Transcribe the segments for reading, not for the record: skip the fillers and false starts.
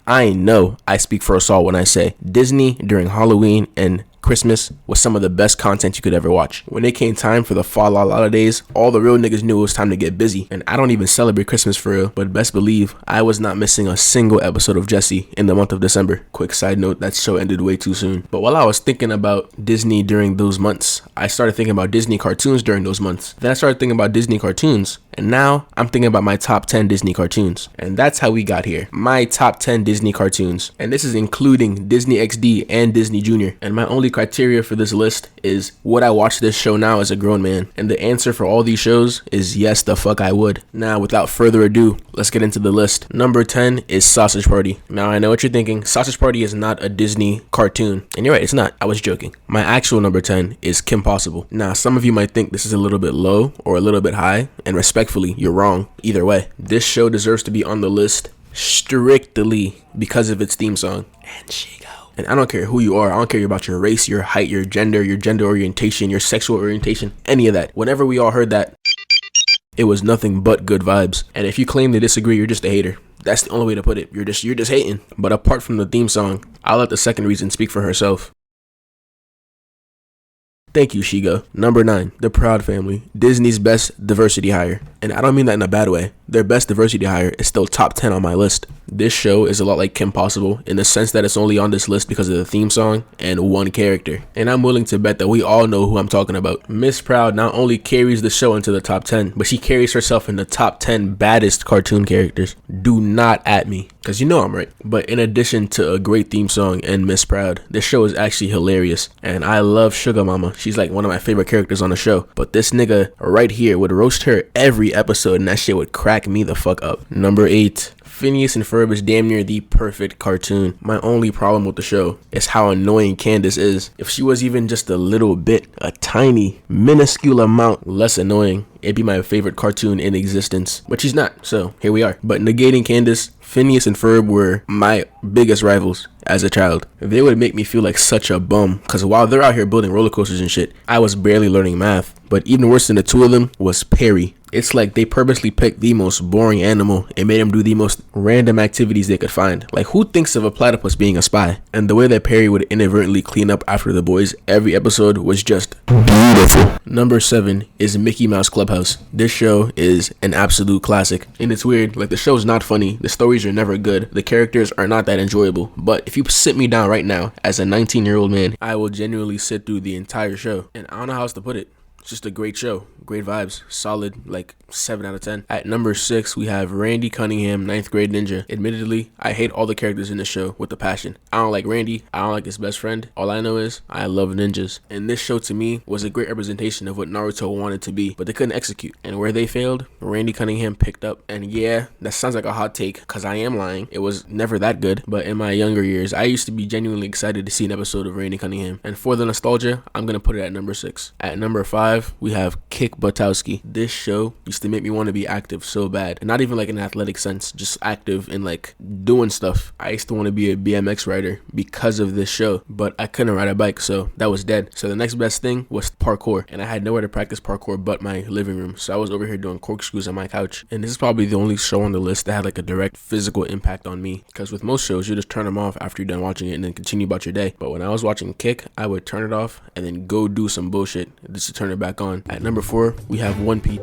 I know I speak for us all when I say Disney during Halloween and Christmas was some of the best content you could ever watch. When it came time for the fall holidays, all the real niggas knew it was time to get busy. And I don't even celebrate Christmas for real, but best believe I was not missing a single episode of Jessie in the month of December. Quick side note, that show ended way too soon. But while I was thinking about Disney during those months, I started thinking about Disney cartoons during those months. Then I started thinking about Disney cartoons, and now I'm thinking about my top 10 Disney cartoons. And that's how we got here. My top 10 Disney cartoons. And this is including Disney XD and Disney Junior. And my only criteria for this list is, would I watch this show now as a grown man? And the answer for all these shows is yes, the fuck I would. Now, without further ado, let's get into the list. Number 10 is Sausage Party. Now, I know what you're thinking. Sausage Party is not a Disney cartoon. And you're right, it's not. I was joking. My actual number 10 is Kim Possible. Now, some of you might think this is a little bit low or a little bit high, and respectfully, you're wrong. Either way, this show deserves to be on the list strictly because of its theme song. And she go. And I don't care who you are. I don't care about your race, your height, your gender orientation, your sexual orientation, any of that. Whenever we all heard that, it was nothing but good vibes. And if you claim to disagree, you're just a hater. That's the only way to put it. You're just hating. But apart from the theme song, I'll let the second reason speak for herself. Thank you, Shiga. Number 9, The Proud Family, Disney's best diversity hire. And I don't mean that in a bad way. Their best diversity hire is still top 10 on my list. This show is a lot like Kim Possible in the sense that it's only on this list because of the theme song and one character. And I'm willing to bet that we all know who I'm talking about. Miss Proud not only carries the show into the top 10, but she carries herself in the top 10 baddest cartoon characters. Do not at me, because you know I'm right. But in addition to a great theme song and Miss Proud, this show is actually hilarious. And I love Sugar Mama. She's like one of my favorite characters on the show. But this nigga right here would roast her every episode, and that shit would crack me the fuck up. Number 8. Phineas and Ferb is damn near the perfect cartoon. My only problem with the show is how annoying Candace is. If she was even just a little bit, a tiny, minuscule amount less annoying, it'd be my favorite cartoon in existence. But she's not, so here we are. But negating Candace, Phineas and Ferb were my biggest rivals as a child. They would make me feel like such a bum, because while they're out here building roller coasters and shit, I was barely learning math. But even worse than the two of them was Perry. It's like they purposely picked the most boring animal and made him do the most random activities they could find. Like, who thinks of a platypus being a spy? And the way that Perry would inadvertently clean up after the boys every episode was just beautiful. Number 7 is Mickey Mouse Clubhouse. This show is an absolute classic. And it's weird, like the show's not funny, the stories are never good, the characters are not that enjoyable. But if you sit me down right now as a 19-year-old man, I will genuinely sit through the entire show. And I don't know how else to put it. It's just a great show. Great vibes. Solid, like 7 out of 10. At number 6, we have Randy Cunningham, 9th Grade Ninja. Admittedly, I hate all the characters in this show with a passion. I don't like Randy. I don't like his best friend. All I know is I love ninjas. And this show to me was a great representation of what Naruto wanted to be, but they couldn't execute. And where they failed, Randy Cunningham picked up. And yeah, that sounds like a hot take, because I am lying. It was never that good. But in my younger years, I used to be genuinely excited to see an episode of Randy Cunningham. And for the nostalgia, I'm going to put it at number 6. At number 5, we have Kick Buttowski. This show used to make me want to be active so bad, and not even like in an athletic sense, just active in like doing stuff. I used to want to be a BMX rider because of this show, but I couldn't ride a bike, so that was dead. So the next best thing was parkour, and I had nowhere to practice parkour but my living room, so I was over here doing corkscrews on my couch. And this is probably the only show on the list that had like a direct physical impact on me, because with most shows you just turn them off after you're done watching it and then continue about your day. But when I was watching Kick, I would turn it off and then go do some bullshit just to turn it back on. At number 4, we have One Piece.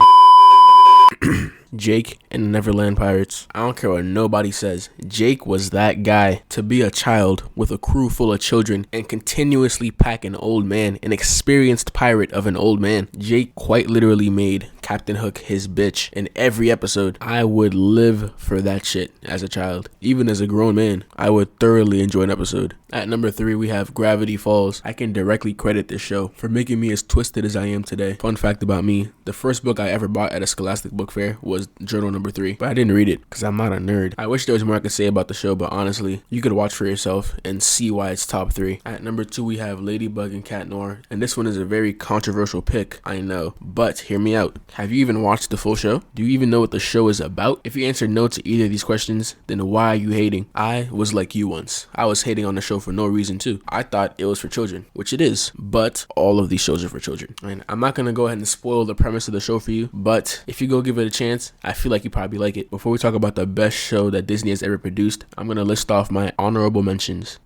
Jake and the Neverland Pirates. I don't care what nobody says. Jake was that guy. To be a child with a crew full of children and continuously pack an old man, an experienced pirate of an old man. Jake quite literally made Captain Hook his bitch in every episode. I would live for that shit as a child. Even as a grown man, I would thoroughly enjoy an episode. At number 3, we have Gravity Falls. I can directly credit this show for making me as twisted as I am today. Fun fact about me, the first book I ever bought at a Scholastic book fair was Journal number 3, but I didn't read it because I'm not a nerd. I wish there was more I could say about the show, but honestly, you could watch for yourself and see why it's top 3. At number 2, we have Ladybug and Cat Noir, and this one is a very controversial pick, I know, but hear me out. Have you even watched the full show? Do you even know what the show is about? If you answered no to either of these questions, then why are you hating? I was like you once. I was hating on the show for no reason too. I thought it was for children, which it is, but all of these shows are for children. And I'm not gonna go ahead and spoil the premise of the show for you, but if you go give it a chance, I feel like you probably like it. Before we talk about the best show that Disney has ever produced, I'm gonna list off my honorable mentions.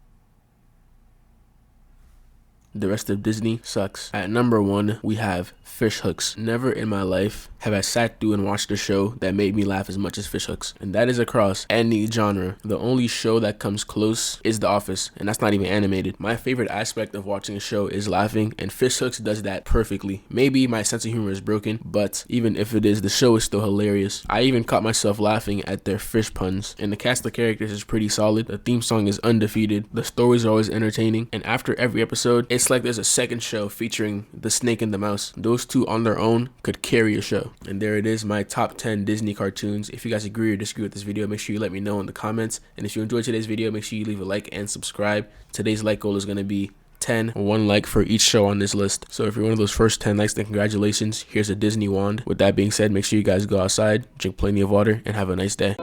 The rest of Disney sucks. At number 1, we have Fish Hooks. Never in my life have I sat through and watched a show that made me laugh as much as Fish Hooks. And that is across any genre. The only show that comes close is The Office, and that's not even animated. My favorite aspect of watching a show is laughing, and Fish Hooks does that perfectly. Maybe my sense of humor is broken, but even if it is, the show is still hilarious. I even caught myself laughing at their fish puns, and the cast of characters is pretty solid. The theme song is undefeated. The stories are always entertaining, and after every episode, it's like there's a second show featuring the snake and the mouse. Those two on their own could carry a show. And there it is, my top 10 Disney cartoons. If you guys agree or disagree with this video, make sure you let me know in the comments. And if you enjoyed today's video, make sure you leave a like and subscribe. Today's like goal is going to be 10, one like for each show on this list. So if you're one of those first 10 likes, then congratulations. Here's a Disney wand. With that being said, make sure you guys go outside, drink plenty of water, and have a nice day.